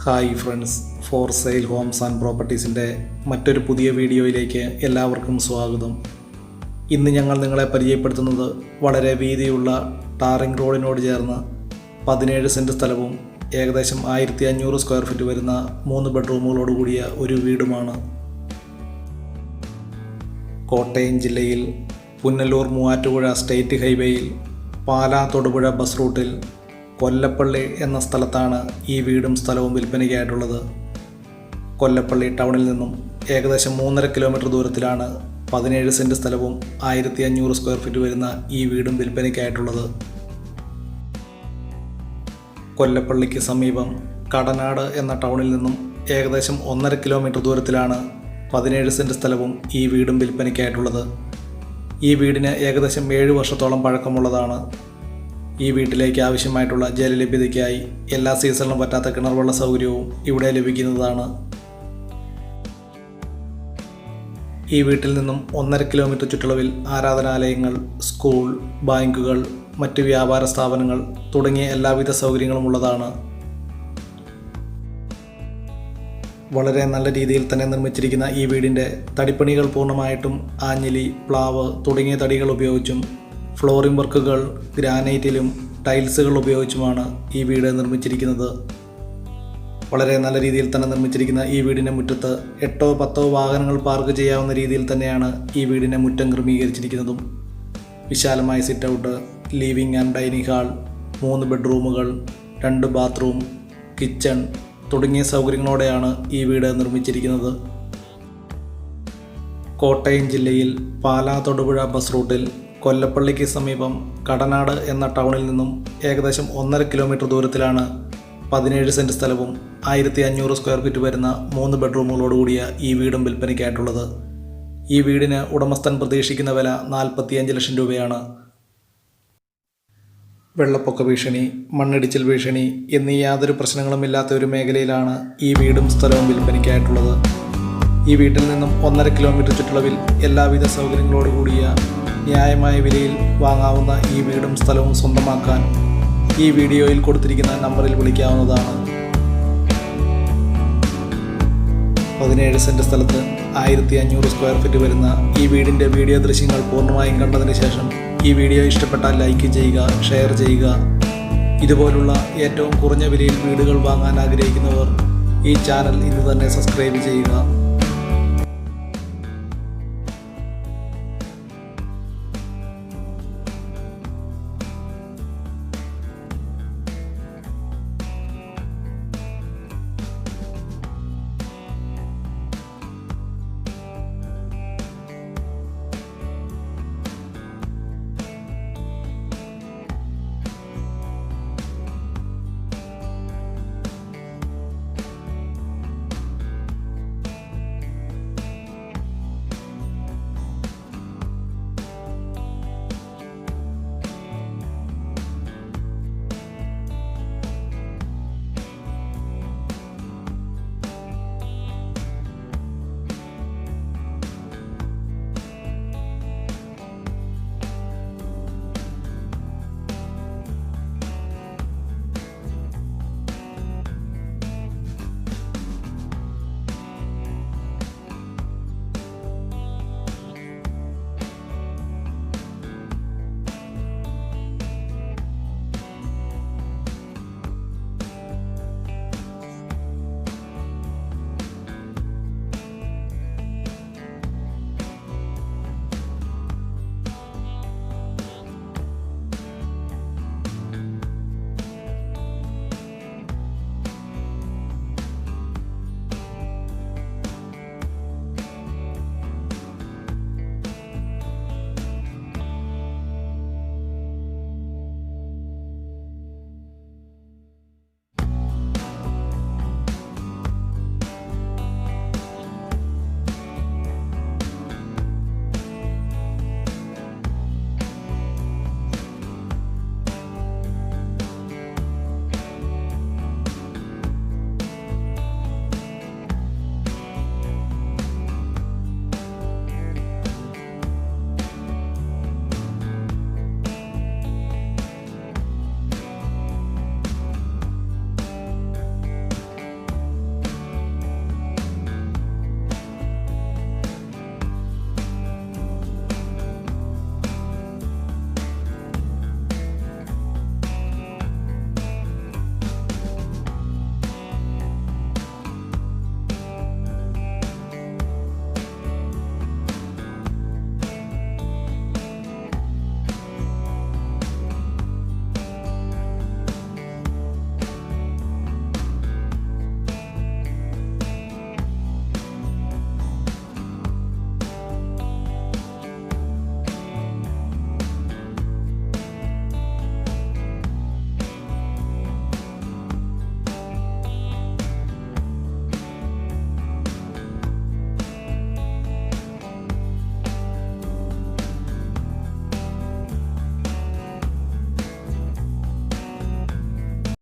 Hi friends, for sale homes and പ്രോപ്പർട്ടീസിൻ്റെ മറ്റൊരു പുതിയ വീഡിയോയിലേക്ക് എല്ലാവർക്കും സ്വാഗതം. ഇന്ന് ഞങ്ങൾ നിങ്ങളെ പരിചയപ്പെടുത്തുന്നത് വളരെ വീതിയുള്ള ടാറിംഗ് റോഡിനോട് ചേർന്ന് 17 സെൻറ്റ് സ്ഥലവും ഏകദേശം 1500 സ്ക്വയർ ഫീറ്റ് വരുന്ന 3 ബെഡ്റൂമുകളോടുകൂടിയ ഒരു വീടുമാണ്. കോട്ടയം ജില്ലയിൽ പുനലൂർ മൂവാറ്റുപുഴ സ്റ്റേറ്റ് ഹൈവേയിൽ പാലാ തൊടുപുഴ ബസ് റൂട്ടിൽ കൊല്ലപ്പള്ളി എന്ന സ്ഥലത്താണ് ഈ വീടും സ്ഥലവും വിൽപ്പനയ്ക്കായിട്ടുള്ളത്. കൊല്ലപ്പള്ളി ടൗണിൽ നിന്നും ഏകദേശം 3.5 കിലോമീറ്റർ ദൂരത്തിലാണ് 17 സെൻറ്റ് സ്ഥലവും 1500 സ്ക്വയർ ഫീറ്റ് വരുന്ന ഈ വീടും വിൽപ്പനയ്ക്കായിട്ടുള്ളത്. കൊല്ലപ്പള്ളിക്ക് സമീപം കടനാട് എന്ന ടൗണിൽ നിന്നും ഏകദേശം 1.5 കിലോമീറ്റർ ദൂരത്തിലാണ് 17 സെൻറ്റ് സ്ഥലവും ഈ വീടും വിൽപ്പനയ്ക്കായിട്ടുള്ളത്. ഈ വീടിന് ഏകദേശം 7 വർഷത്തോളം പഴക്കമുള്ളതാണ്. ഈ വീട്ടിലേക്ക് ആവശ്യമായിട്ടുള്ള ജലലഭ്യതയ്ക്കായി എല്ലാ സീസണിലും പറ്റാത്ത കിണർവെള്ള സൗകര്യവും ഇവിടെ ലഭിക്കുന്നതാണ്. ഈ വീട്ടിൽ നിന്നും 1.5 കിലോമീറ്റർ ചുറ്റളവിൽ ആരാധനാലയങ്ങൾ, സ്കൂൾ, ബാങ്കുകൾ, മറ്റ് വ്യാപാര സ്ഥാപനങ്ങൾ തുടങ്ങിയ എല്ലാവിധ സൗകര്യങ്ങളും ഉള്ളതാണ്. വളരെ നല്ല രീതിയിൽ തന്നെ നിർമ്മിച്ചിരിക്കുന്ന ഈ വീടിൻ്റെ തടിപ്പണികൾ പൂർണ്ണമായിട്ടും ആഞ്ഞിലി, പ്ലാവ് തുടങ്ങിയ തടികൾ ഉപയോഗിച്ചും ഫ്ലോറിംഗ് വർക്കുകൾ ഗ്രാനൈറ്റിലും ടൈൽസുകൾ ഉപയോഗിച്ചുമാണ് ഈ വീട് നിർമ്മിച്ചിരിക്കുന്നത്. വളരെ നല്ല രീതിയിൽ തന്നെ നിർമ്മിച്ചിരിക്കുന്ന ഈ വീടിൻ്റെ മുറ്റത്ത് 8-10 വാഹനങ്ങൾ പാർക്ക് ചെയ്യാവുന്ന രീതിയിൽ തന്നെയാണ് ഈ വീടിൻ്റെ മുറ്റം ക്രമീകരിച്ചിരിക്കുന്നതും. വിശാലമായ sit out, living and dining hall, 3 ബെഡ്റൂമുകൾ, 2 bathroom, kitchen തുടങ്ങിയ സൗകര്യങ്ങളോടെയാണ് ഈ വീട് നിർമ്മിച്ചിരിക്കുന്നത്. കോട്ടയം ജില്ലയിൽ പാലാ തൊടുപുഴ ബസ് റൂട്ടിൽ കൊല്ലപ്പള്ളിക്ക് സമീപം കടനാട് എന്ന ടൗണിൽ നിന്നും ഏകദേശം 1.5 കിലോമീറ്റർ ദൂരത്തിലാണ് 17 സെൻറ്റ് സ്ഥലവും 1500 സ്ക്വയർ ഫീറ്റ് വരുന്ന 3 ബെഡ്റൂമുകളോടുകൂടിയ ഈ വീടും വിൽപ്പനയ്ക്കായിട്ടുള്ളത്. ഈ വീടിന് ഉടമസ്ഥൻ പ്രതീക്ഷിക്കുന്ന വില 45 ലക്ഷം രൂപയാണ്. വെള്ളപ്പൊക്ക ഭീഷണി, മണ്ണിടിച്ചിൽ ഭീഷണി എന്നീ യാതൊരു പ്രശ്നങ്ങളുമില്ലാത്ത ഒരു മേഖലയിലാണ് ഈ വീടും സ്ഥലവും വിൽപ്പനയ്ക്കായിട്ടുള്ളത്. ഈ വീട്ടിൽ നിന്നും 1.5 കിലോമീറ്റർ ചുറ്റളവിൽ എല്ലാവിധ സൗകര്യങ്ങളോടുകൂടിയ ന്യായമായ വിലയിൽ വാങ്ങാവുന്ന ഈ വീടും സ്ഥലവും സ്വന്തമാക്കാൻ ഈ വീഡിയോയിൽ കൊടുത്തിരിക്കുന്ന നമ്പറിൽ വിളിക്കാവുന്നതാണ്. 17 സെൻറ്റ് സ്ഥലത്ത് 1500 സ്ക്വയർ ഫീറ്റ് വരുന്ന ഈ വീടിൻ്റെ വീഡിയോ ദൃശ്യങ്ങൾ പൂർണ്ണമായും കണ്ടതിന് ശേഷം ഈ വീഡിയോ ഇഷ്ടപ്പെട്ടാൽ ലൈക്ക് ചെയ്യുക, ഷെയർ ചെയ്യുക. ഇതുപോലുള്ള ഏറ്റവും കുറഞ്ഞ വിലയിൽ വീടുകൾ വാങ്ങാൻ ആഗ്രഹിക്കുന്നവർ ഈ ചാനൽ ഇന്ന് തന്നെ സബ്സ്ക്രൈബ് ചെയ്യുക.